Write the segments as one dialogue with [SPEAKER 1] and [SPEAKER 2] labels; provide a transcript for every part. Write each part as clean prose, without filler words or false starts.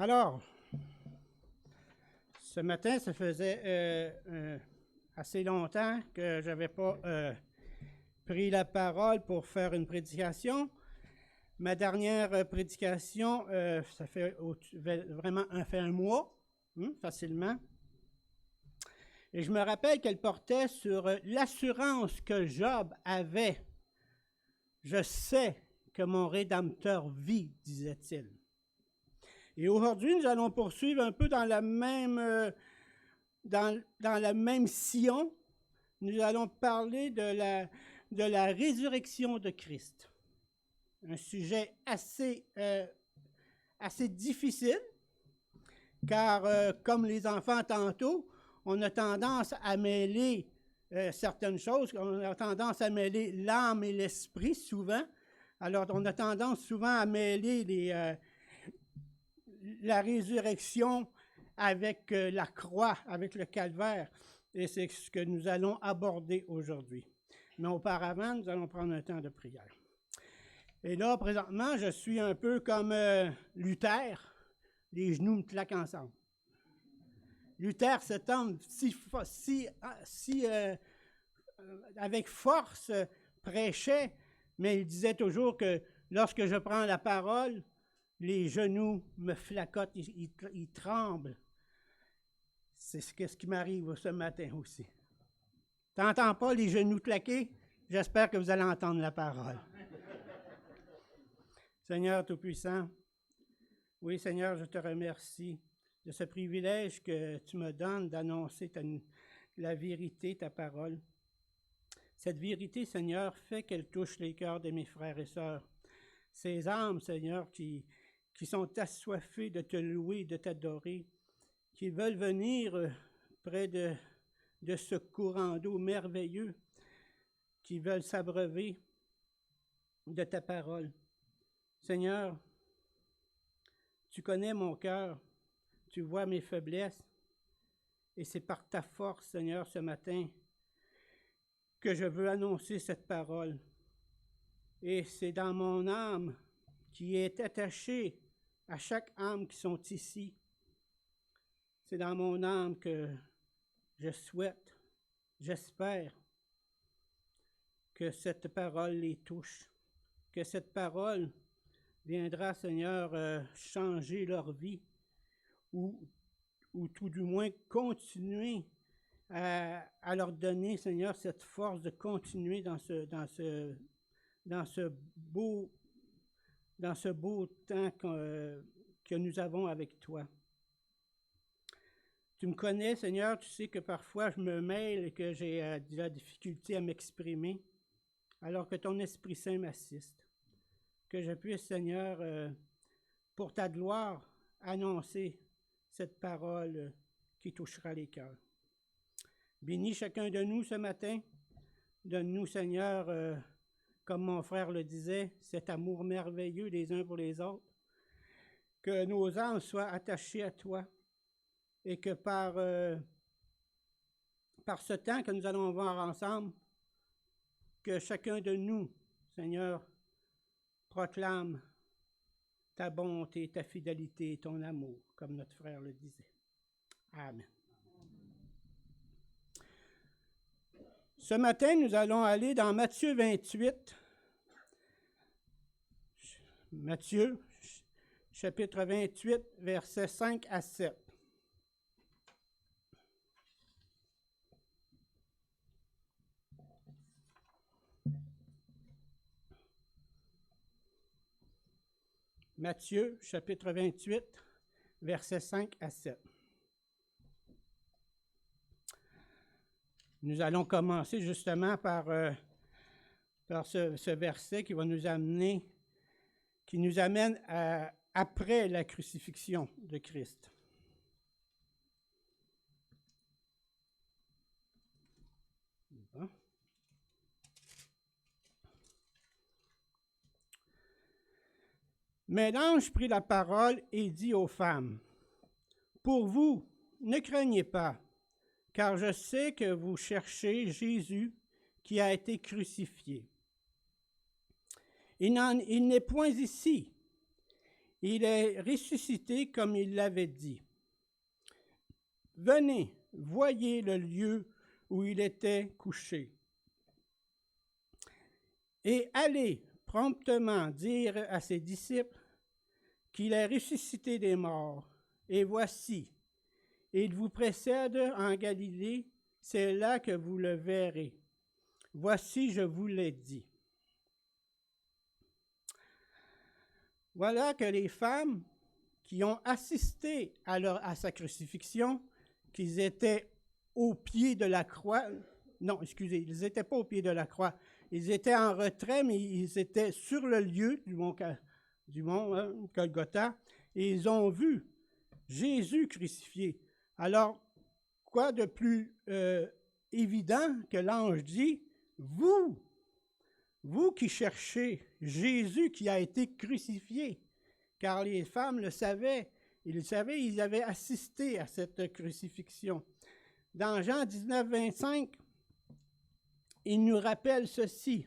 [SPEAKER 1] Alors, ce matin, ça faisait assez longtemps que je n'avais pas pris la parole pour faire une prédication. Ma dernière prédication, ça fait vraiment fait un mois, facilement. Et je me rappelle qu'elle portait sur l'assurance que Job avait. Je sais que mon Rédempteur vit, disait-il. Et aujourd'hui, nous allons poursuivre un peu dans la même, dans la même sillon. Nous allons parler de la résurrection de Christ. Un sujet assez difficile, car comme les enfants tantôt, on a tendance à mêler certaines choses, on a tendance à mêler l'âme et l'esprit souvent. Alors, on a tendance souvent à mêler la résurrection avec la croix, avec le calvaire. Et c'est ce que nous allons aborder aujourd'hui. Mais auparavant, nous allons prendre un temps de prière. Et là, présentement, je suis un peu comme Luther. Les genoux me claquent ensemble. Luther, cet homme, avec force, prêchait, mais il disait toujours que lorsque je prends la parole, les genoux me flacotent, ils tremblent. C'est ce qui m'arrive ce matin aussi. T'entends pas les genoux claquer? J'espère que vous allez entendre la parole. Seigneur Tout-Puissant, oui Seigneur, je te remercie de ce privilège que tu me donnes d'annoncer la vérité, ta parole. Cette vérité, Seigneur, fait qu'elle touche les cœurs de mes frères et sœurs. Ces âmes, Seigneur, qui sont assoiffées de te louer, de t'adorer, qui veulent venir près de ce courant d'eau merveilleux, qui veulent s'abreuver de ta parole. Seigneur, tu connais mon cœur, tu vois mes faiblesses, et c'est par ta force, Seigneur, ce matin, que je veux annoncer cette parole. Et c'est dans mon âme qui est attachée à chaque âme qui sont ici. C'est dans mon âme que je souhaite, j'espère, que cette parole les touche, que cette parole viendra, Seigneur, changer leur vie, ou tout du moins continuer à leur donner, Seigneur, cette force de continuer dans ce beau temps que nous avons avec toi. Tu me connais, Seigneur, tu sais que parfois je me mêle et que j'ai de la difficulté à m'exprimer, alors que ton Esprit Saint m'assiste. Que je puisse, Seigneur, pour ta gloire, annoncer cette parole qui touchera les cœurs. Bénis chacun de nous ce matin. Donne-nous, Seigneur, comme mon frère le disait, cet amour merveilleux les uns pour les autres. Que nos âmes soient attachées à toi et que par ce temps que nous allons voir ensemble, que chacun de nous, Seigneur, proclame ta bonté, ta fidélité, ton amour, comme notre frère le disait. Amen. Ce matin, nous allons aller dans Matthieu 28. Matthieu, chapitre 28, versets 5 à 7. Matthieu, chapitre 28, versets 5 à 7. Nous allons commencer justement par ce verset qui nous amène après la crucifixion de Christ. Bon. Mais l'ange prit la parole et dit aux femmes, « Pour vous, ne craignez pas, car je sais que vous cherchez Jésus qui a été crucifié. Il n'est point ici. Il est ressuscité comme il l'avait dit. Venez, voyez le lieu où il était couché. Et allez promptement dire à ses disciples qu'il est ressuscité des morts. Et voici, il vous précède en Galilée, c'est là que vous le verrez. Voici, je vous l'ai dit. Voilà que les femmes qui ont assisté à sa crucifixion, qu'ils étaient au pied de la croix, non, excusez, ils n'étaient pas au pied de la croix, ils étaient en retrait, mais ils étaient sur le lieu du mont Golgotha, et ils ont vu Jésus crucifié. Alors, quoi de plus évident que l'ange dit, vous qui cherchez Jésus qui a été crucifié, car les femmes le savaient, ils avaient assisté à cette crucifixion. Dans Jean 19, 25, il nous rappelle ceci.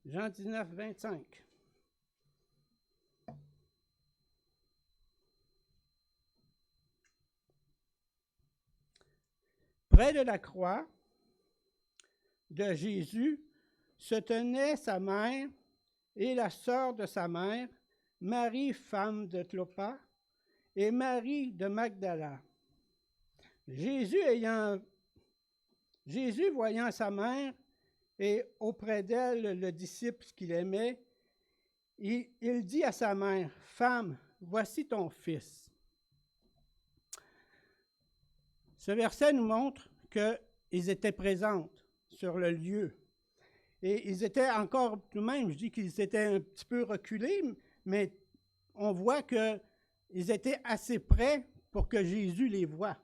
[SPEAKER 1] Jean 19, 25. Près de la croix de Jésus se tenaient sa mère et la sœur de sa mère, Marie, femme de Clopas, et Marie de Magdala. Jésus, voyant sa mère et auprès d'elle le disciple qu'il aimait, il dit à sa mère, « Femme, voici ton fils. » Ce verset nous montre qu'ils étaient présents sur le lieu. Et ils étaient encore, tout de même, je dis qu'ils étaient un petit peu reculés, mais on voit qu'ils étaient assez près pour que Jésus les voie.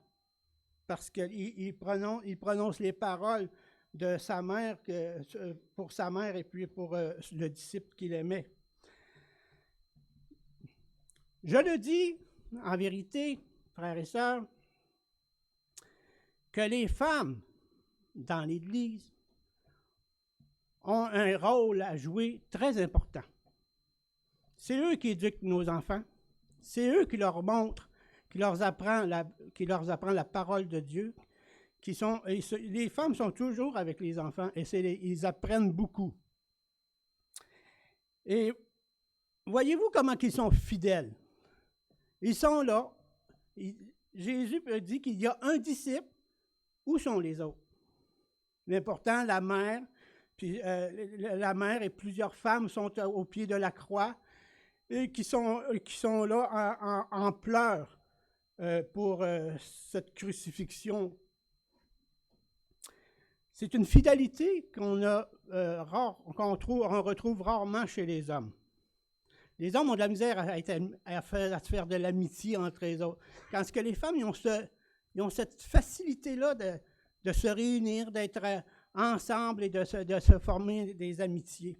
[SPEAKER 1] Parce qu'il prononce les paroles de sa mère, pour sa mère et puis pour le disciple qu'il aimait. Je le dis, en vérité, frères et sœurs, que les femmes dans l'Église ont un rôle à jouer très important. C'est eux qui éduquent nos enfants. C'est eux qui leur montrent, qui leur apprend la parole de Dieu. Les femmes sont toujours avec les enfants et ils apprennent beaucoup. Et voyez-vous comment ils sont fidèles? Ils sont là. Jésus dit qu'il y a un disciple. Où sont les autres? L'important, la mère, puis la mère et plusieurs femmes sont au pied de la croix et qui sont là en pleurs pour cette crucifixion. C'est une fidélité qu'on retrouve rarement chez les hommes. Les hommes ont de la misère à faire de l'amitié entre les autres. Quand que les femmes, ils ont cette facilité-là de se réunir, d'être ensemble et de se former des amitiés.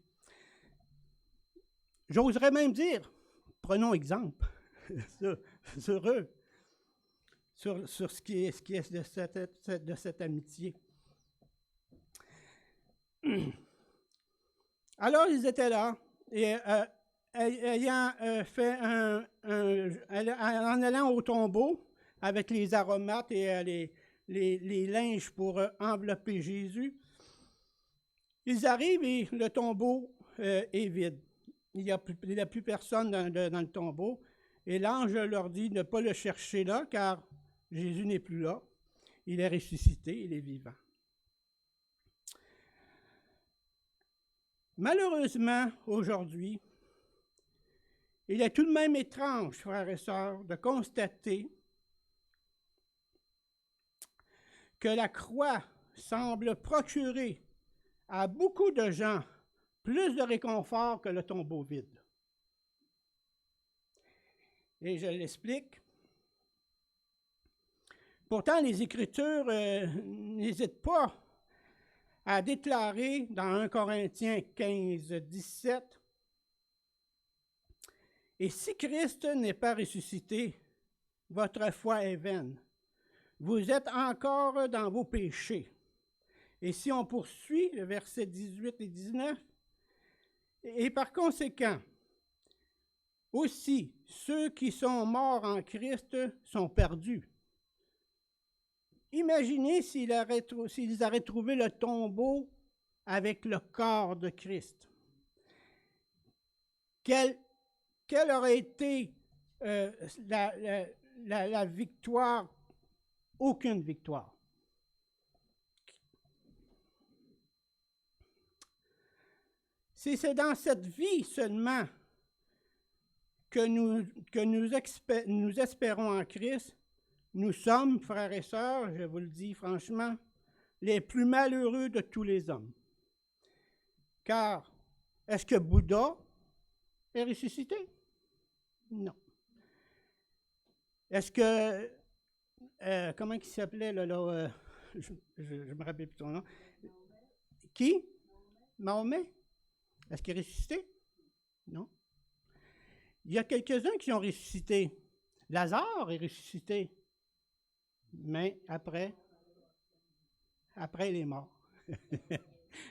[SPEAKER 1] J'oserais même dire, prenons exemple sur eux, sur ce qui est de cette amitié. Alors, ils étaient là, et ayant fait en allant au tombeau avec les aromates et les linges pour envelopper Jésus, ils arrivent et le tombeau est vide. Il n'y a plus personne dans le tombeau. Et l'ange leur dit de ne pas le chercher là, car Jésus n'est plus là. Il est ressuscité, il est vivant. Malheureusement, aujourd'hui, il est tout de même étrange, frères et sœurs, de constater que la croix semble procurer à beaucoup de gens plus de réconfort que le tombeau vide. Et je l'explique. Pourtant, les Écritures n'hésitent pas à déclarer dans 1 Corinthiens 15, 17, « Et si Christ n'est pas ressuscité, votre foi est vaine. Vous êtes encore dans vos péchés. Et si on poursuit le verset 18 et 19, et par conséquent, aussi, ceux qui sont morts en Christ sont perdus. Imaginez s'ils avaient trouvé le tombeau avec le corps de Christ. Quelle aurait été la victoire? Aucune victoire. Si c'est dans cette vie seulement que nous espérons en Christ, nous sommes, frères et sœurs, je vous le dis franchement, les plus malheureux de tous les hommes. Car, est-ce que Bouddha est ressuscité? Non. Est-ce que, comment il s'appelait, je me rappelle plus son nom. Qui? Mahomet? Est-ce qu'il est ressuscité? Non. Il y a quelques-uns qui ont ressuscité. Lazare est ressuscité. Mais après il est mort.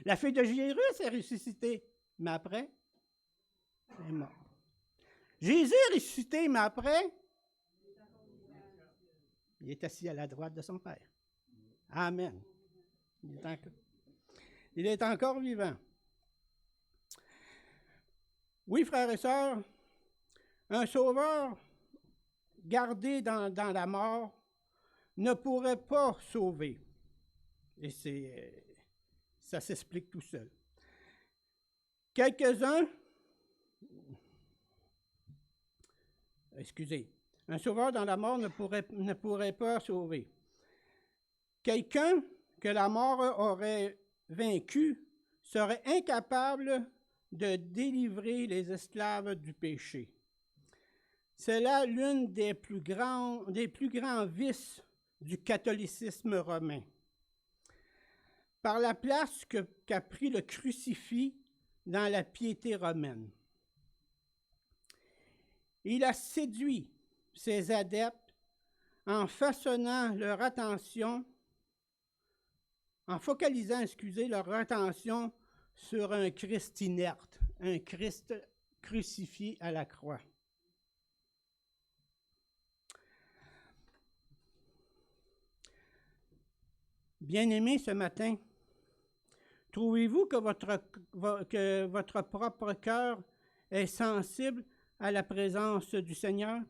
[SPEAKER 1] La fille de Jairus est ressuscitée. Mais après, elle est morte. Jésus est ressuscité, mais après, il est assis à la droite de son Père. Amen. Il est encore vivant. Oui, frères et sœurs, un sauveur gardé dans la mort ne pourrait pas sauver. Et ça s'explique tout seul. Quelques-uns, un sauveur dans la mort ne pourrait pas sauver. Quelqu'un que la mort aurait vaincu serait incapable de délivrer les esclaves du péché. C'est là l'une des plus grands vices du catholicisme romain. Par la place qu'a pris le crucifix dans la piété romaine. Il a séduit ses adeptes en façonnant leur attention, en focalisant, leur attention sur un Christ inerte, un Christ crucifié à la croix. Bien-aimés, ce matin, trouvez-vous que votre propre cœur est sensible à la présence du Seigneur?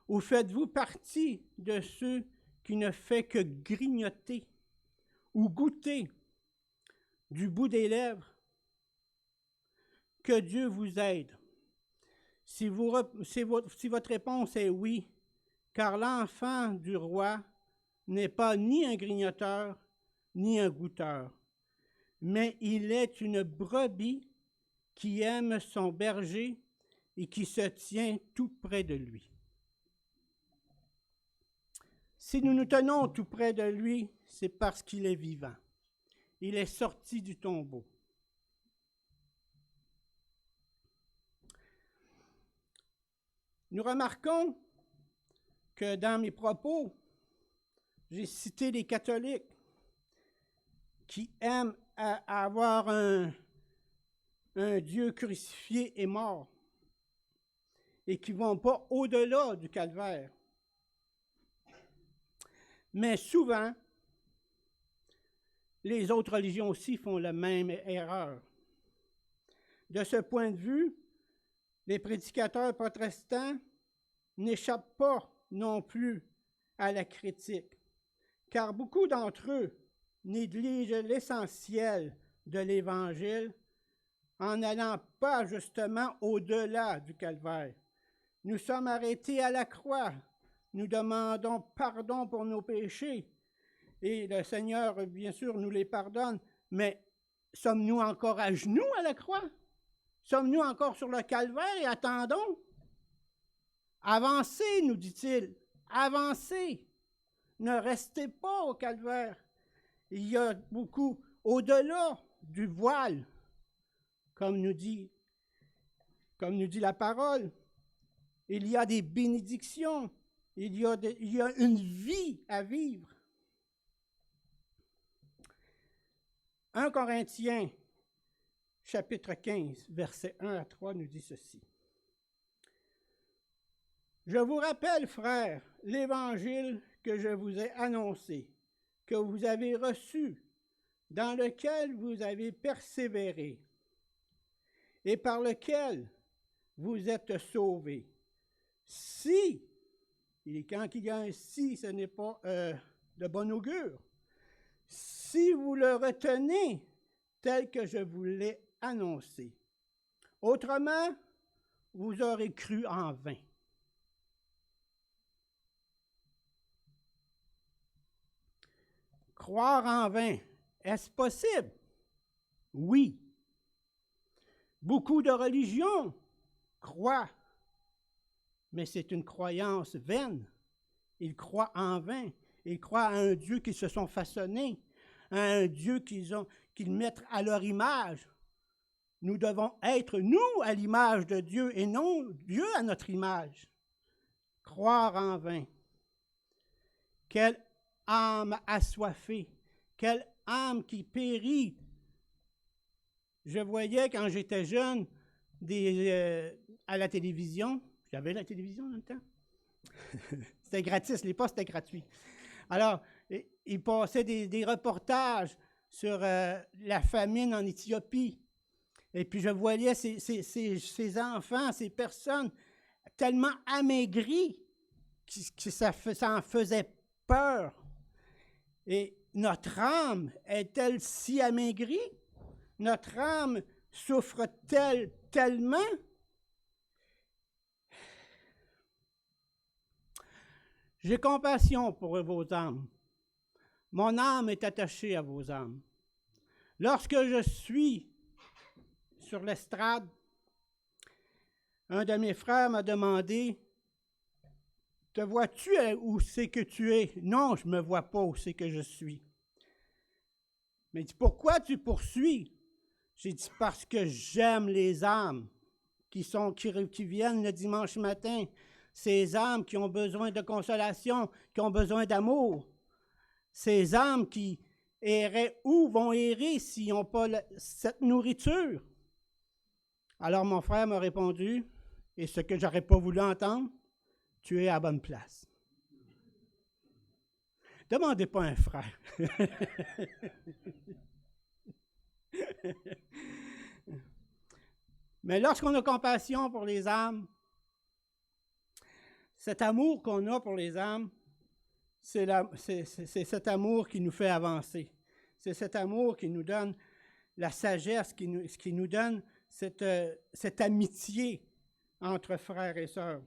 [SPEAKER 1] Ou faites-vous partie de ceux qui ne font que grignoter ou goûter du bout des lèvres? Que Dieu vous aide. Si votre réponse est oui, car l'enfant du roi n'est pas ni un grignoteur, ni un goûteur, mais il est une brebis qui aime son berger et qui se tient tout près de lui. Si nous nous tenons tout près de lui, c'est parce qu'il est vivant. Il est sorti du tombeau. Nous remarquons que dans mes propos, j'ai cité les catholiques qui aiment avoir un Dieu crucifié et mort et qui ne vont pas au-delà du calvaire. Mais souvent, les autres religions aussi font la même erreur. De ce point de vue, les prédicateurs protestants n'échappent pas non plus à la critique, car beaucoup d'entre eux négligent l'essentiel de l'Évangile en n'allant pas justement au-delà du calvaire. Nous sommes arrêtés à la croix. Nous demandons pardon pour nos péchés. Et le Seigneur, bien sûr, nous les pardonne. Mais sommes-nous encore à genoux à la croix? Sommes-nous encore sur le calvaire et attendons? Avancez, nous dit-il. Avancez. Ne restez pas au calvaire. Il y a beaucoup au-delà du voile, comme nous dit la parole. Il y a des bénédictions. Il y a une vie à vivre. 1 Corinthiens, chapitre 15, versets 1 à 3, nous dit ceci. Je vous rappelle, frères, l'évangile que je vous ai annoncé, que vous avez reçu, dans lequel vous avez persévéré, et par lequel vous êtes sauvés. Si, et quand il y a un si, ce n'est pas de bon augure, si vous le retenez tel que je vous l'ai annoncé. Autrement, vous aurez cru en vain. Croire en vain, est-ce possible? Oui. Beaucoup de religions croient, mais c'est une croyance vaine. Ils croient en vain. Ils croient à un Dieu qu'ils se sont façonnés, à un Dieu qu'ils mettent à leur image. Nous devons être, nous, à l'image de Dieu et non Dieu à notre image. Croire en vain. Quelle âme assoiffée, quelle âme qui périt. Je voyais quand j'étais jeune à la télévision, j'avais la télévision en même temps. C'était gratis, les postes étaient gratuits. Alors, il passait des reportages sur la famine en Éthiopie. Et puis je voyais ces enfants, ces personnes tellement amaigries que ça en faisait peur. Et notre âme est-elle si amaigrie? Notre âme souffre-t-elle tellement? J'ai compassion pour vos âmes. Mon âme est attachée à vos âmes. Lorsque je suis sur l'estrade, un de mes frères m'a demandé, « Te vois-tu où c'est que tu es? » Non, je ne me vois pas où c'est que je suis. Mais il dit, « Pourquoi tu poursuis? » J'ai dit, « Parce que j'aime les âmes qui viennent le dimanche matin. Ces âmes qui ont besoin de consolation, qui ont besoin d'amour. Ces âmes qui erraient où vont errer s'ils n'ont pas cette nourriture. » Alors mon frère m'a répondu, et ce que je n'aurais pas voulu entendre, « Tu es à la bonne place. » Demandez pas un frère. Mais lorsqu'on a compassion pour les âmes, cet amour qu'on a pour les âmes, c'est cet amour qui nous fait avancer. C'est cet amour qui nous donne la sagesse, qui nous donne cette amitié entre frères et sœurs.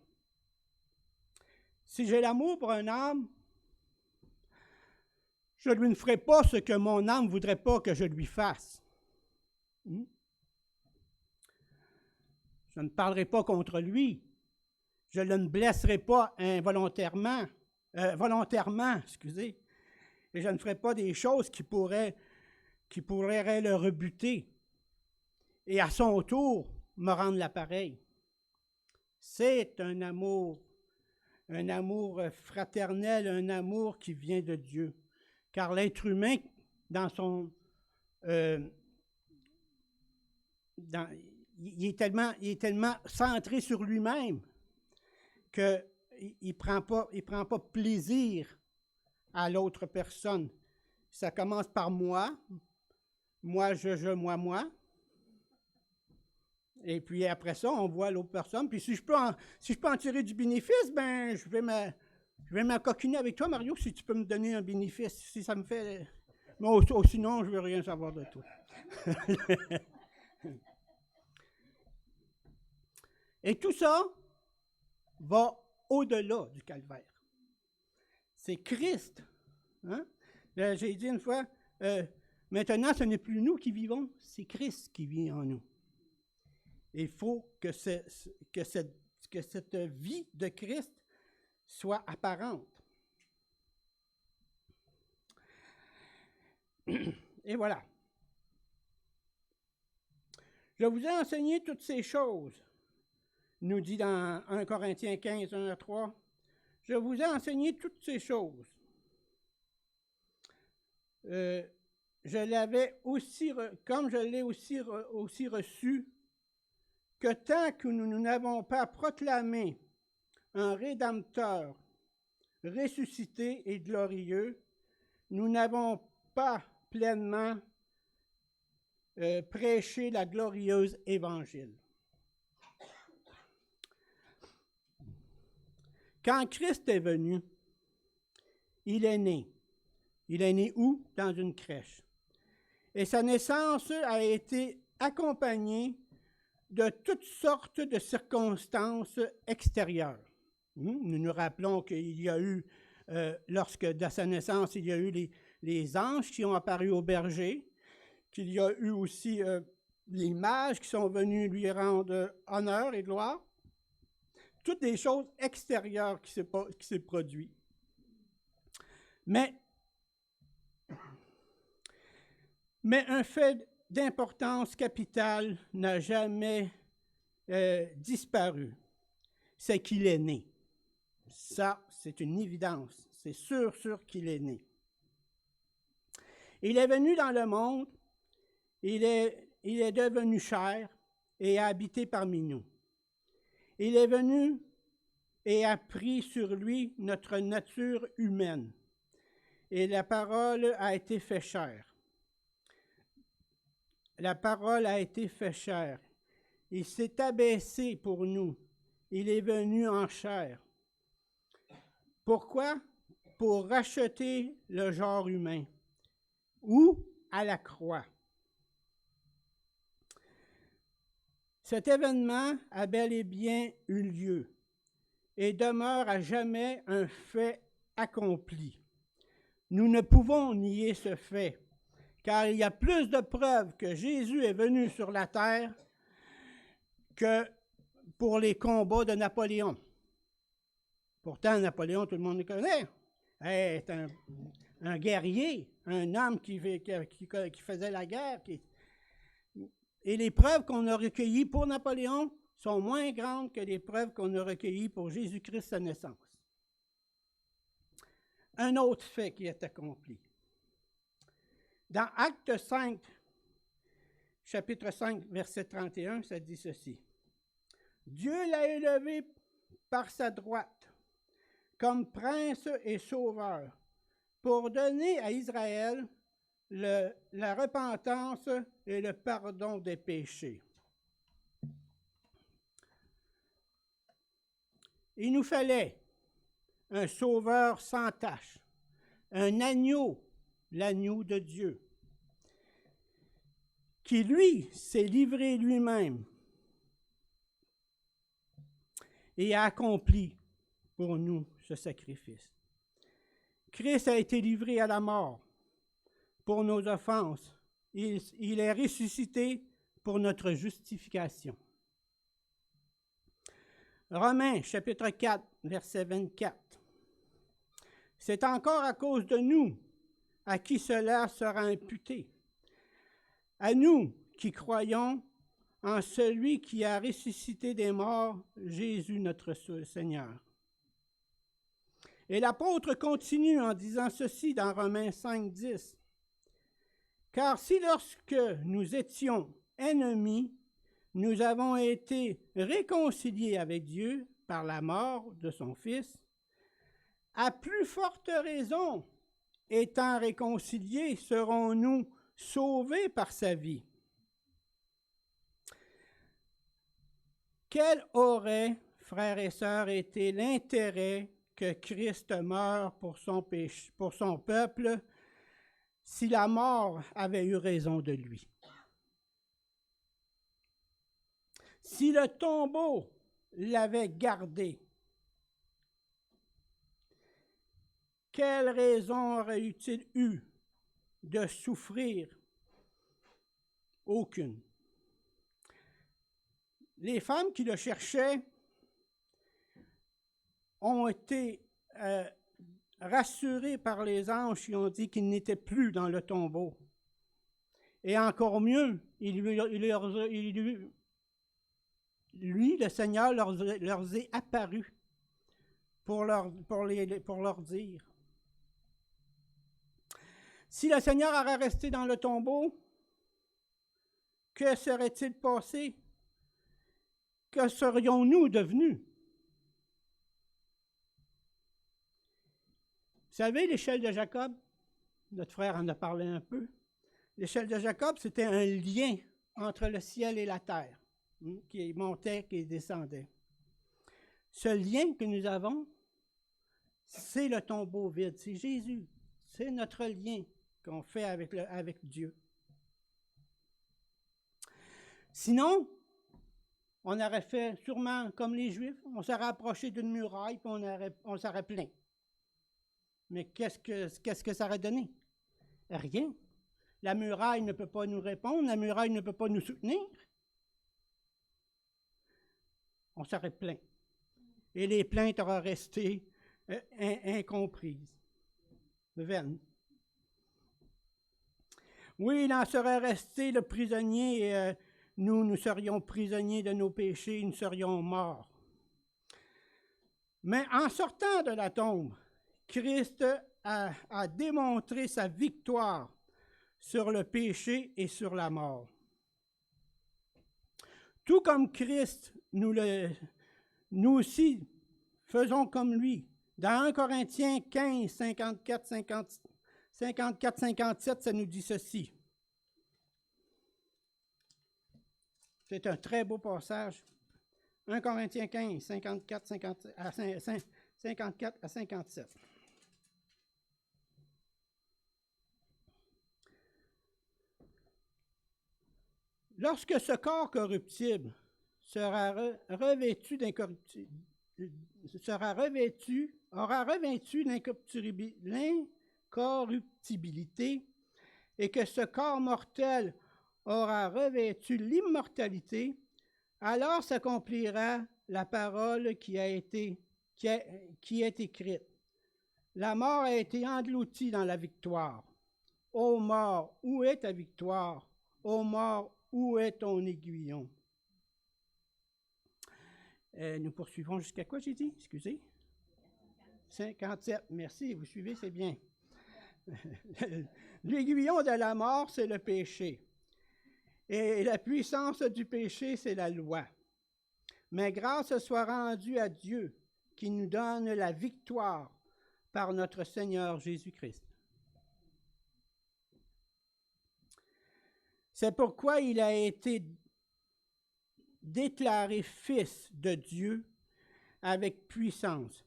[SPEAKER 1] Si j'ai l'amour pour un âme, je ne lui ferai pas ce que mon âme ne voudrait pas que je lui fasse. Je ne parlerai pas contre lui. Je ne le blesserai pas volontairement, excusez. Et je ne ferai pas des choses qui pourraient le rebuter. Et à son tour, me rendre l'appareil. C'est un amour fraternel, un amour qui vient de Dieu. Car l'être humain, il est tellement centré sur lui-même qu'il ne prend pas plaisir à l'autre personne. Ça commence par moi, moi. Et puis après ça, on voit l'autre personne. Puis si je peux en tirer du bénéfice, ben je vais m'encoquiner avec toi, Mario, si tu peux me donner un bénéfice, si ça me fait... Mais sinon, je ne veux rien savoir de toi. Et tout ça va au-delà du calvaire. C'est Christ. Hein? J'ai dit une fois, maintenant, ce n'est plus nous qui vivons, c'est Christ qui vit en nous. Il faut que cette vie de Christ soit apparente. Et voilà. Je vous ai enseigné toutes ces choses, nous dit dans 1 Corinthiens 15, 1 à 3. Je vous ai enseigné toutes ces choses. je l'avais aussi, comme je l'ai aussi reçu, que tant que nous n'avons pas proclamé un Rédempteur ressuscité et glorieux, nous n'avons pas pleinement prêché la glorieuse évangile. Quand Christ est venu, il est né. Il est né où? Dans une crèche. Et sa naissance a été accompagnée de toutes sortes de circonstances extérieures. Nous nous rappelons qu'il y a eu, lorsque de sa naissance, il y a eu les anges qui ont apparu au berger, qu'il y a eu aussi les mages qui sont venus lui rendre honneur et gloire. Toutes des choses extérieures qui s'est produit. Mais un fait d'importance capitale n'a jamais disparu. C'est qu'il est né. Ça, c'est une évidence. C'est sûr qu'il est né. Il est venu dans le monde, il est devenu chair et a habité parmi nous. Il est venu et a pris sur lui notre nature humaine. Et la parole a été fait chair. La parole a été fait chair. Il s'est abaissé pour nous. Il est venu en chair. Pourquoi? Pour racheter le genre humain. Ou à la croix. Cet événement a bel et bien eu lieu et demeure à jamais un fait accompli. Nous ne pouvons nier ce fait, car il y a plus de preuves que Jésus est venu sur la terre que pour les combats de Napoléon. Pourtant, Napoléon, tout le monde le connaît. C'est un guerrier, un homme qui faisait la guerre. Et les preuves qu'on a recueillies pour Napoléon sont moins grandes que les preuves qu'on a recueillies pour Jésus-Christ, sa naissance. Un autre fait qui est accompli. Dans Acte 5, chapitre 5, verset 31, ça dit ceci. Dieu l'a élevé par sa droite comme prince et sauveur pour donner à Israël la repentance et le pardon des péchés. Il nous fallait un sauveur sans tache, un agneau, l'agneau de Dieu, qui, lui, s'est livré lui-même et a accompli pour nous ce sacrifice. Christ a été livré à la mort pour nos offenses. Il est ressuscité pour notre justification. Romains, chapitre 4, verset 24. C'est encore à cause de nous à qui cela sera imputé. À nous qui croyons en celui qui a ressuscité des morts, Jésus notre Seigneur. Et l'apôtre continue en disant ceci dans Romains 5, 10. Car si lorsque nous étions ennemis, nous avons été réconciliés avec Dieu par la mort de son Fils, à plus forte raison, étant réconciliés, serons-nous sauvés par sa vie. Quel aurait, frères et sœurs, été l'intérêt que Christ meure pour son peuple si la mort avait eu raison de lui? Si le tombeau l'avait gardé, quelle raison aurait-il eu de souffrir? Aucune. Les femmes qui le cherchaient ont été rassurées par les anges qui ont dit qu'il n'était plus dans le tombeau. Et encore mieux, lui, le Seigneur, leur est apparu pour leur dire. Si le Seigneur aurait resté dans le tombeau, que serait-il passé? Que serions-nous devenus? Vous savez, l'échelle de Jacob, notre frère en a parlé un peu. L'échelle de Jacob, c'était un lien entre le ciel et la terre, qui montait, qui descendait. Ce lien que nous avons, c'est le tombeau vide, c'est Jésus. C'est notre lien qu'on fait avec Dieu. Sinon, on aurait fait sûrement comme les Juifs, on s'aurait approché d'une muraille puis on s'aurait plaint. Mais qu'est-ce que ça aurait donné? Rien. La muraille ne peut pas nous répondre, la muraille ne peut pas nous soutenir. On serait plaint. Et les plaintes auraient resté incomprises. Vaines. Oui, il en serait resté le prisonnier. Nous serions prisonniers de nos péchés, nous serions morts. Mais en sortant de la tombe, Christ a démontré sa victoire sur le péché et sur la mort. Tout comme Christ, nous aussi faisons comme lui. Dans 1 Corinthiens 15, 54-57, ça nous dit ceci. C'est un très beau passage. 1 Corinthiens 15, 54 à 57. Lorsque ce corps corruptible aura revêtu l'incorruptibilité et que ce corps mortel aura revêtu l'immortalité, alors s'accomplira la parole qui est écrite. La mort a été engloutie dans la victoire. Ô mort, où est ta victoire? Ô mort, où est ton aiguillon? Nous poursuivons jusqu'à quoi, j'ai dit? Excusez. 57. Merci, vous suivez, c'est bien. L'aiguillon de la mort, c'est le péché. Et la puissance du péché, c'est la loi. Mais grâce soit rendue à Dieu qui nous donne la victoire par notre Seigneur Jésus-Christ. C'est pourquoi il a été déclaré fils de Dieu avec puissance,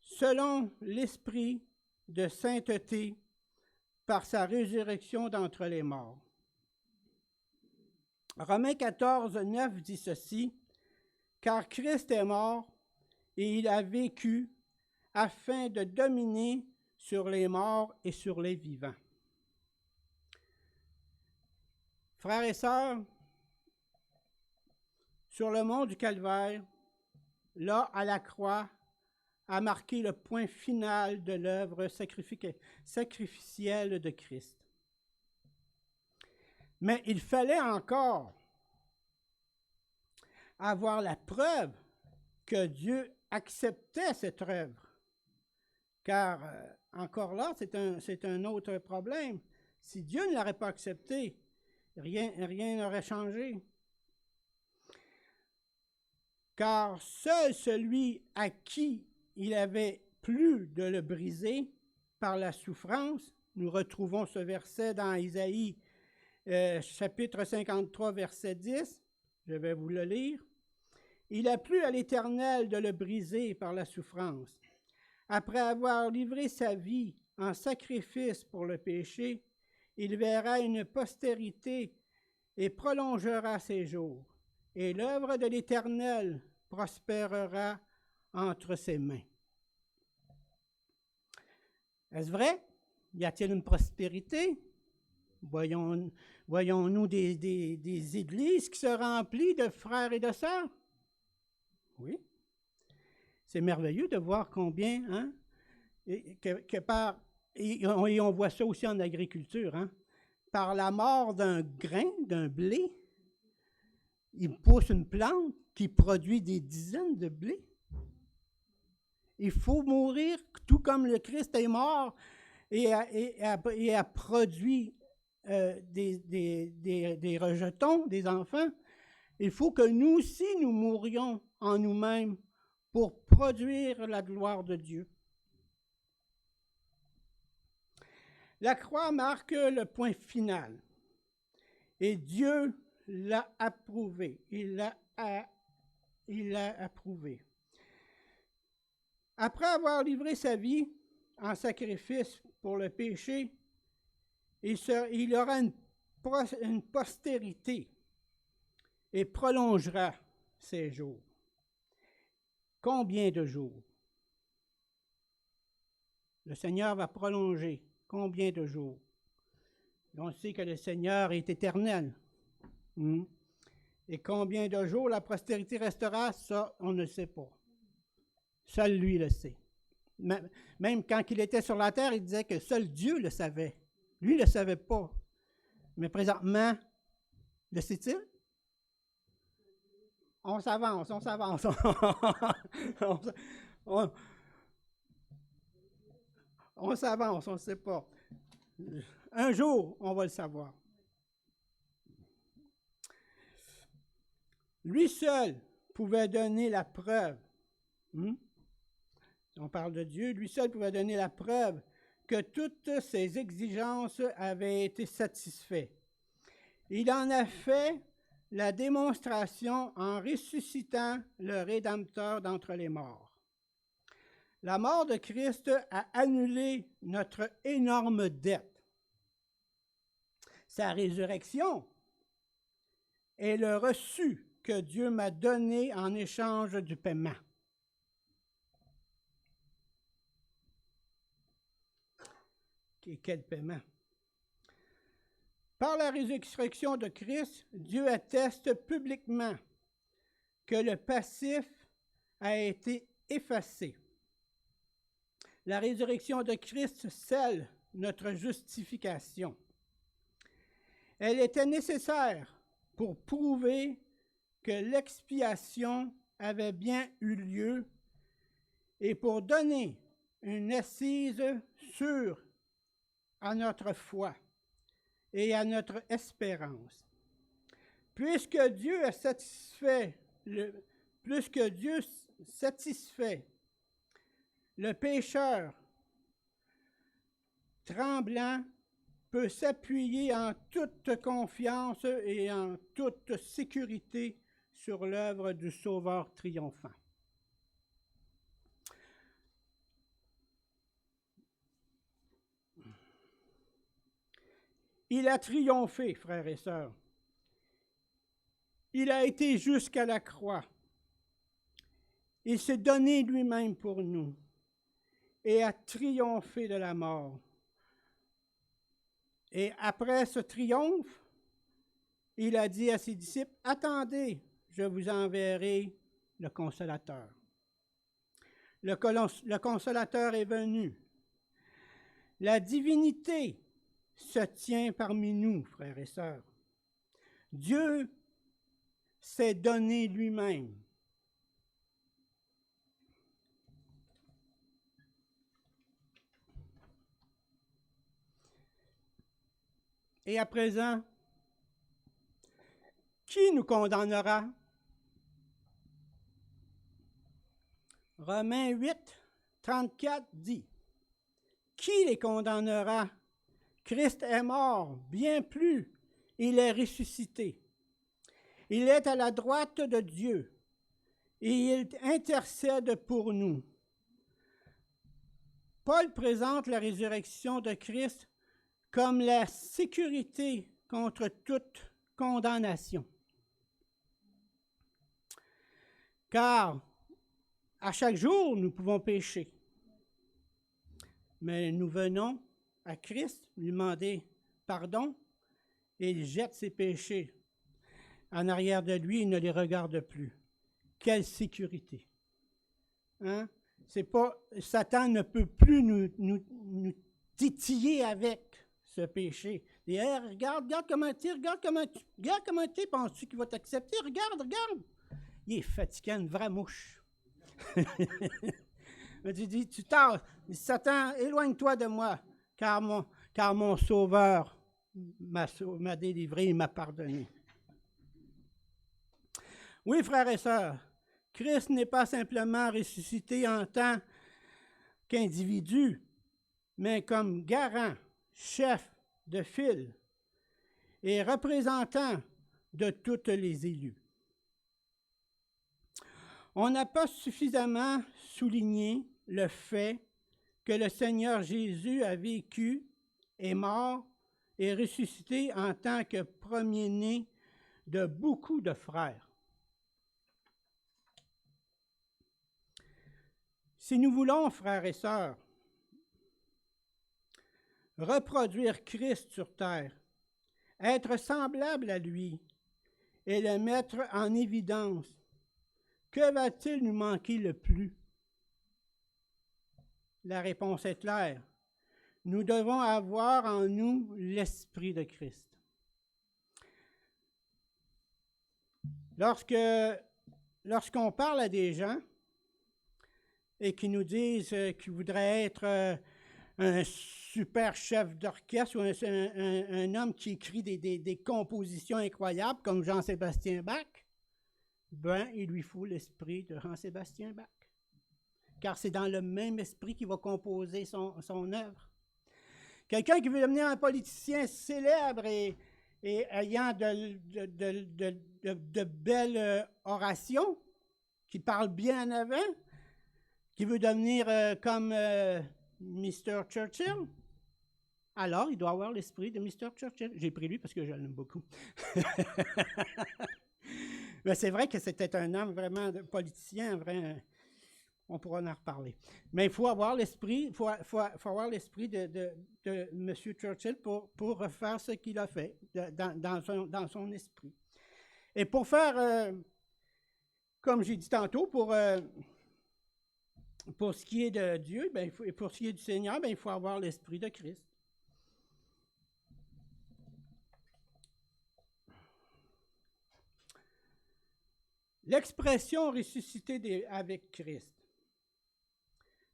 [SPEAKER 1] selon l'esprit de sainteté par sa résurrection d'entre les morts. Romains 14, 9 dit ceci, « Car Christ est mort et il a vécu afin de dominer sur les morts et sur les vivants. » Frères et sœurs, sur le mont du Calvaire, là, à la croix, a marqué le point final de l'œuvre sacrificielle de Christ. Mais il fallait encore avoir la preuve que Dieu acceptait cette œuvre. Car, encore là, c'est un autre problème. Si Dieu ne l'aurait pas accepté, rien n'aurait changé. Car seul celui à qui il avait plu de le briser par la souffrance, nous retrouvons ce verset dans Isaïe, chapitre 53, verset 10, je vais vous le lire. Il a plu à l'Éternel de le briser par la souffrance. Après avoir livré sa vie en sacrifice pour le péché, il verra une postérité et prolongera ses jours. Et l'œuvre de l'Éternel prospérera entre ses mains. Est-ce vrai? Y a-t-il une prospérité? Voyons-nous des églises qui se remplissent de frères et de sœurs? Oui. C'est merveilleux de voir combien, hein, et on voit ça aussi en agriculture, hein, par la mort d'un grain, d'un blé, il pousse une plante qui produit des dizaines de blés. Il faut mourir, tout comme le Christ est mort et a produit des rejetons, des enfants, il faut que nous aussi, nous mourions en nous-mêmes pour produire la gloire de Dieu. La croix marque le point final. Et Dieu l'a approuvé. Il l'a approuvé. Après avoir livré sa vie en sacrifice pour le péché, il aura une postérité et prolongera ses jours. Combien de jours? Le Seigneur va prolonger combien de jours? On sait que le Seigneur est éternel. Et combien de jours la postérité restera, ça, on ne sait pas. Seul lui le sait. Même quand il était sur la terre, il disait que seul Dieu le savait. Lui ne le savait pas. Mais présentement, le sait-il? On s'avance. On s'avance, on ne sait pas. Un jour, on va le savoir. Lui seul pouvait donner la preuve. On parle de Dieu. Lui seul pouvait donner la preuve que toutes ses exigences avaient été satisfaites. Il en a fait la démonstration en ressuscitant le Rédempteur d'entre les morts. La mort de Christ a annulé notre énorme dette. Sa résurrection est le reçu que Dieu m'a donné en échange du paiement. Et quel paiement? Par la résurrection de Christ, Dieu atteste publiquement que le passif a été effacé. La résurrection de Christ scelle notre justification. Elle était nécessaire pour prouver que l'expiation avait bien eu lieu et pour donner une assise sûre à notre foi et à notre espérance. Puisque Dieu satisfait le pécheur tremblant peut s'appuyer en toute confiance et en toute sécurité sur l'œuvre du Sauveur triomphant. Il a triomphé, frères et sœurs. Il a été jusqu'à la croix. Il s'est donné lui-même pour nous et a triomphé de la mort. Et après ce triomphe, il a dit à ses disciples, « Attendez, je vous enverrai le Consolateur. » Le Consolateur est venu. La divinité se tient parmi nous, frères et sœurs. Dieu s'est donné lui-même. Et à présent, qui nous condamnera? Romains 8, 34 dit, « Qui les condamnera? Christ est mort, bien plus, il est ressuscité. Il est à la droite de Dieu et il intercède pour nous. » Paul présente la résurrection de Christ comme la sécurité contre toute condamnation. Car à chaque jour, nous pouvons pécher. Mais nous venons à Christ lui demander pardon et il jette ses péchés en arrière de lui, il ne les regarde plus. Quelle sécurité! Hein? C'est pas, Satan ne peut plus nous titiller avec ce péché. Et hey, regarde comment tu es, regarde comment tu es, penses-tu qu'il va t'accepter? Regarde! Il est fatiguant, une vraie mouche. Tu dis, tu tardes. Satan, éloigne-toi de moi. car mon Sauveur m'a délivré et m'a pardonné. Oui, frères et sœurs, Christ n'est pas simplement ressuscité en tant qu'individu, mais comme garant, chef de file et représentant de tous les élus. On n'a pas suffisamment souligné le fait que le Seigneur Jésus a vécu, est mort et ressuscité en tant que premier-né de beaucoup de frères. Si nous voulons, frères et sœurs, reproduire Christ sur terre, être semblable à lui et le mettre en évidence, que va-t-il nous manquer le plus? La réponse est claire. Nous devons avoir en nous l'Esprit de Christ. Lorsqu'on parle à des gens et qui nous disent qu'ils voudraient être un super chef d'orchestre ou un homme qui écrit des compositions incroyables comme Jean-Sébastien Bach, ben, il lui faut l'esprit de Jean-Sébastien Bach. Car c'est dans le même esprit qu'il va composer son œuvre. Quelqu'un qui veut devenir un politicien célèbre et ayant de belles orations, qui parle bien en avant, qui veut devenir comme Mr. Churchill, alors il doit avoir l'esprit de Mr. Churchill. J'ai pris lui parce que je l'aime beaucoup. Mais c'est vrai que c'était un homme vraiment politicien, vrai. On pourra en reparler. Mais il faut avoir l'esprit, faut avoir l'esprit de M. Churchill pour refaire ce qu'il a fait dans son esprit. Et pour faire, comme j'ai dit tantôt, pour ce qui est de Dieu, ben, et pour ce qui est du Seigneur, ben, il faut avoir l'esprit de Christ. L'expression ressuscité avec Christ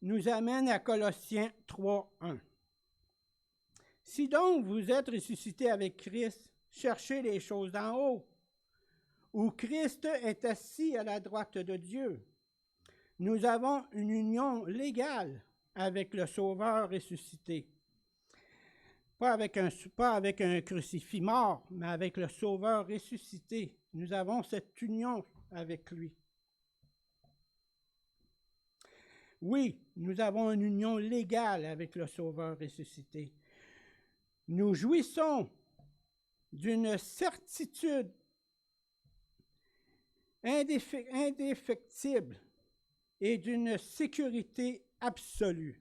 [SPEAKER 1] nous amène à Colossiens 3:1. Si donc vous êtes ressuscité avec Christ, cherchez les choses d'en haut, où Christ est assis à la droite de Dieu. Nous avons une union légale avec le Sauveur ressuscité. Pas avec un crucifix mort, mais avec le Sauveur ressuscité. Nous avons cette union avec lui. Oui, nous avons une union légale avec le Sauveur ressuscité. Nous jouissons d'une certitude indéfectible et d'une sécurité absolue.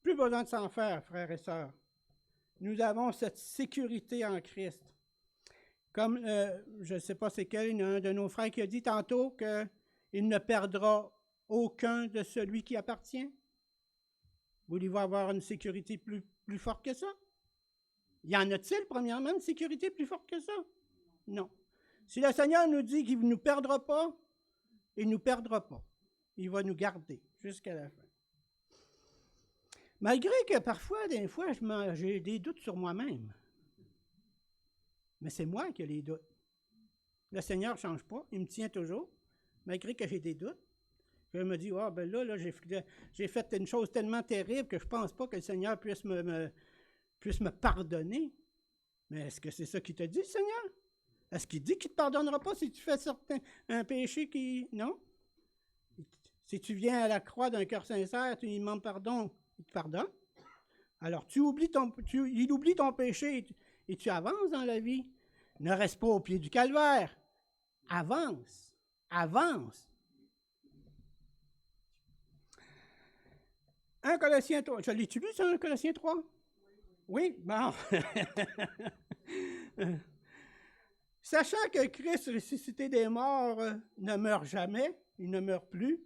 [SPEAKER 1] Plus besoin de s'en faire, frères et sœurs. Nous avons cette sécurité en Christ. Comme, je ne sais pas c'est quel, il y a un de nos frères qui a dit tantôt qu'il ne perdra aucun de celui qui appartient. Voulez-vous avoir une sécurité plus forte que ça? Y en a-t-il, premièrement, une sécurité plus forte que ça? Non. Si le Seigneur nous dit qu'il ne nous perdra pas, il ne nous perdra pas. Il va nous garder jusqu'à la fin. Malgré que parfois, des fois, j'ai des doutes sur moi-même. Mais c'est moi qui ai les doutes. Le Seigneur ne change pas, il me tient toujours, malgré que j'ai des doutes. Je me dis, ah, ben là j'ai fait une chose tellement terrible que je ne pense pas que le Seigneur puisse me pardonner. Mais est-ce que c'est ça qu'il te dit, le Seigneur? Est-ce qu'il dit qu'il ne te pardonnera pas si tu fais un péché qui... Non? Si tu viens à la croix d'un cœur sincère, tu lui demandes pardon, il te pardonne. Alors, il oublie ton péché et tu avances dans la vie. Ne reste pas au pied du calvaire. Avance. Avance. 1 Colossiens 3. Je l'ai-tu lu, ça, 1 Colossiens 3? Oui? Bon. Sachant que Christ ressuscité des morts ne meurt jamais, il ne meurt plus,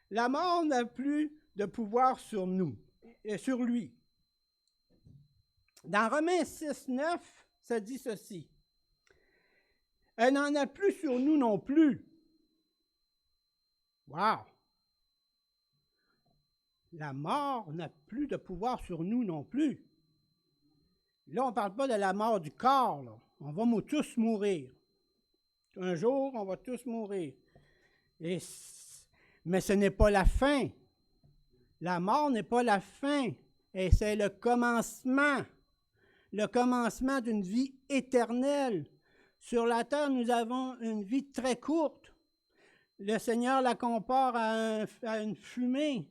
[SPEAKER 1] la mort n'a plus de pouvoir sur nous et sur lui. Dans Romains 6:9, ça dit ceci. Elle n'en a plus sur nous non plus. Wow! la mort n'a plus de pouvoir sur nous non plus. Là, on ne parle pas de la mort du corps, là. On va tous mourir. Un jour, on va tous mourir. Mais ce n'est pas la fin. La mort n'est pas la fin. Et c'est le commencement d'une vie éternelle. Sur la terre, nous avons une vie très courte. Le Seigneur la compare à une fumée,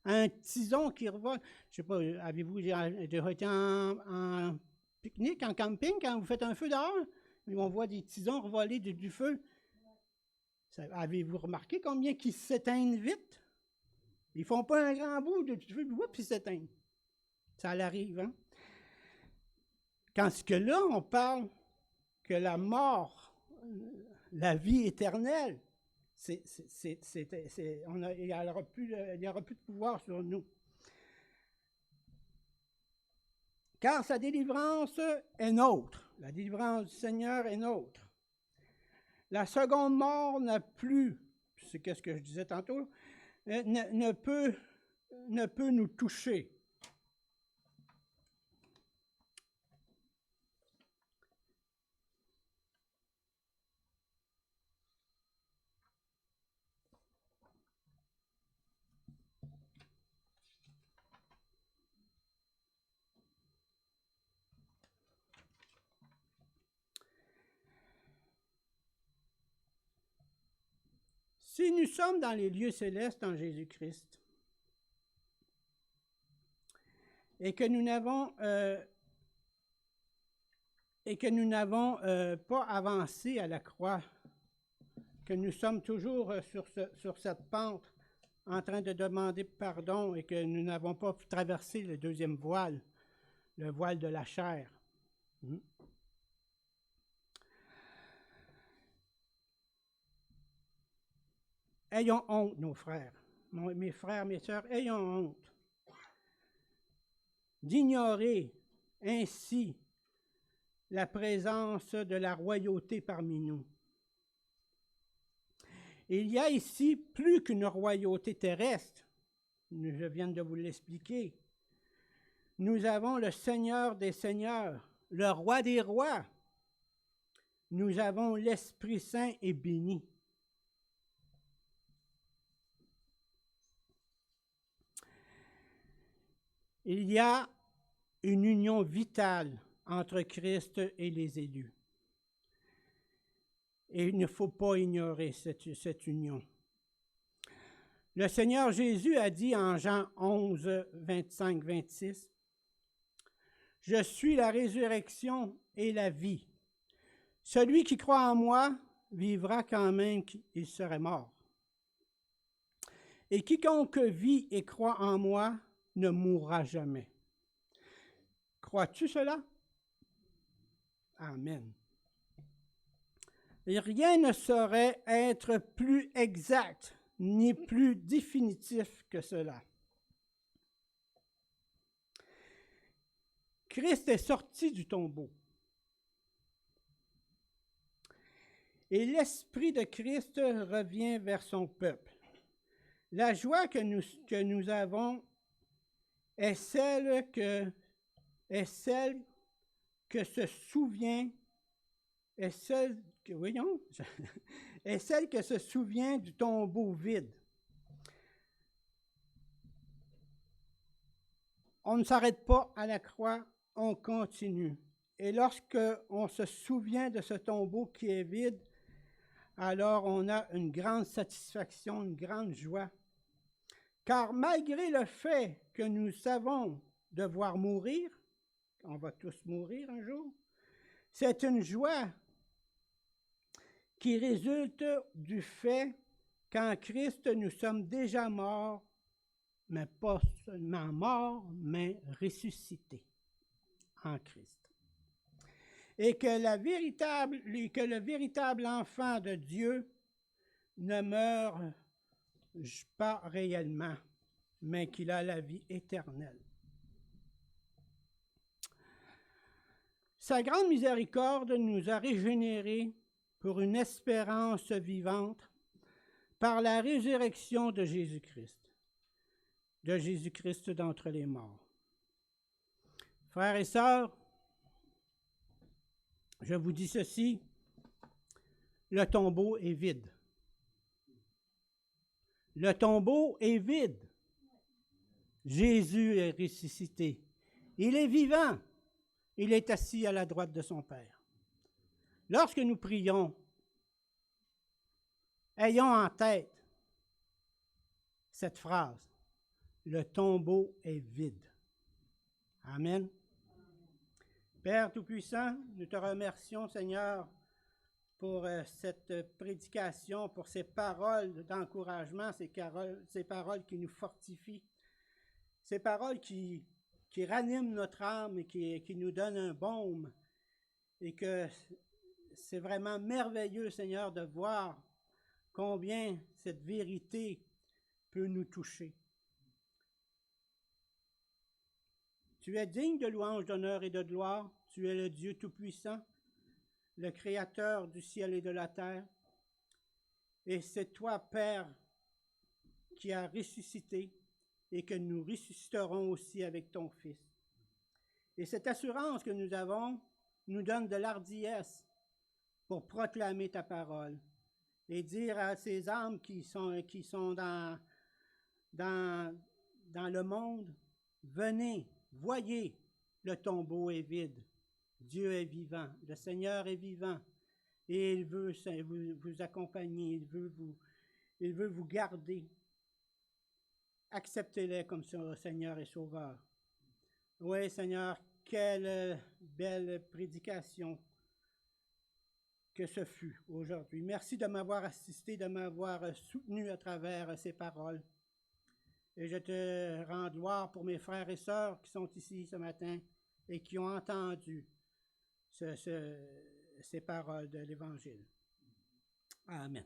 [SPEAKER 1] à un tison qui revole. Je ne sais pas, avez-vous déjà été en pique-nique, en camping, quand vous faites un feu dehors? On voit des tisons revoler du feu. Avez-vous remarqué combien ils s'éteignent vite? Ils ne font pas un grand bout de feu, puis ils s'éteignent. Ça l'arrive, hein? Quand ce que là, on parle que la mort, la vie éternelle, il n'y aura plus de pouvoir sur nous. Car sa délivrance est nôtre. La délivrance du Seigneur est nôtre. La seconde mort n'a plus, c'est qu'est-ce que je disais tantôt, ne peut nous toucher. Si nous sommes dans les lieux célestes en Jésus-Christ et que nous n'avons pas avancé à la croix, que nous sommes toujours sur cette pente en train de demander pardon et que nous n'avons pas traversé le deuxième voile, le voile de la chair. Ayons honte, nos frères, mes frères, mes sœurs, ayons honte d'ignorer ainsi la présence de la royauté parmi nous. Il y a ici plus qu'une royauté terrestre, je viens de vous l'expliquer. Nous avons le Seigneur des Seigneurs, le Roi des Rois. Nous avons l'Esprit Saint et béni. Il y a une union vitale entre Christ et les élus. Et il ne faut pas ignorer cette union. Le Seigneur Jésus a dit en Jean 11, 25, 26, « Je suis la résurrection et la vie. Celui qui croit en moi vivra quand même qu'il serait mort. Et quiconque vit et croit en moi ne mourra jamais. » Crois-tu cela? Amen. Et rien ne saurait être plus exact ni plus définitif que cela. Christ est sorti du tombeau. Et l'Esprit de Christ revient vers son peuple. La joie que nous avons est celle que se souvient, est celle que se souvient du tombeau vide. On ne s'arrête pas à la croix, on continue. Et lorsque on se souvient de ce tombeau qui est vide, alors on a une grande satisfaction, une grande joie. Car malgré le fait que nous savons devoir mourir, on va tous mourir un jour, c'est une joie qui résulte du fait qu'en Christ, nous sommes déjà morts, mais pas seulement morts, mais ressuscités en Christ. Et que le véritable enfant de Dieu ne meurt pas réellement, mais qu'il a la vie éternelle. Sa grande miséricorde nous a régénérés pour une espérance vivante par la résurrection de Jésus-Christ. de Jésus-Christ d'entre les morts. Frères et sœurs, je vous dis ceci, le tombeau est vide. Le tombeau est vide. Jésus est ressuscité. Il est vivant. Il est assis à la droite de son Père. Lorsque nous prions, ayons en tête cette phrase, le tombeau est vide. Amen. Père Tout-Puissant, nous te remercions, Seigneur, pour cette prédication, pour ces paroles d'encouragement, ces paroles qui nous fortifient, ces paroles qui raniment notre âme et qui nous donnent un baume. Et que c'est vraiment merveilleux, Seigneur, de voir combien cette vérité peut nous toucher. Tu es digne de louange, d'honneur et de gloire. Tu es le Dieu Tout-Puissant, le Créateur du ciel et de la terre. Et c'est toi, Père, qui as ressuscité et que nous ressusciterons aussi avec ton Fils. Et cette assurance que nous avons nous donne de l'ardiesse pour proclamer ta parole et dire à ces âmes qui sont dans le monde, venez, voyez, le tombeau est vide. Dieu est vivant, le Seigneur est vivant et il veut vous accompagner, il veut vous garder. Acceptez-les comme Seigneur et Sauveur. Oui, Seigneur, quelle belle prédication que ce fut aujourd'hui. Merci de m'avoir assisté, de m'avoir soutenu à travers ces paroles. Et je te rends gloire pour mes frères et sœurs qui sont ici ce matin et qui ont entendu ces paroles de l'Évangile. Amen.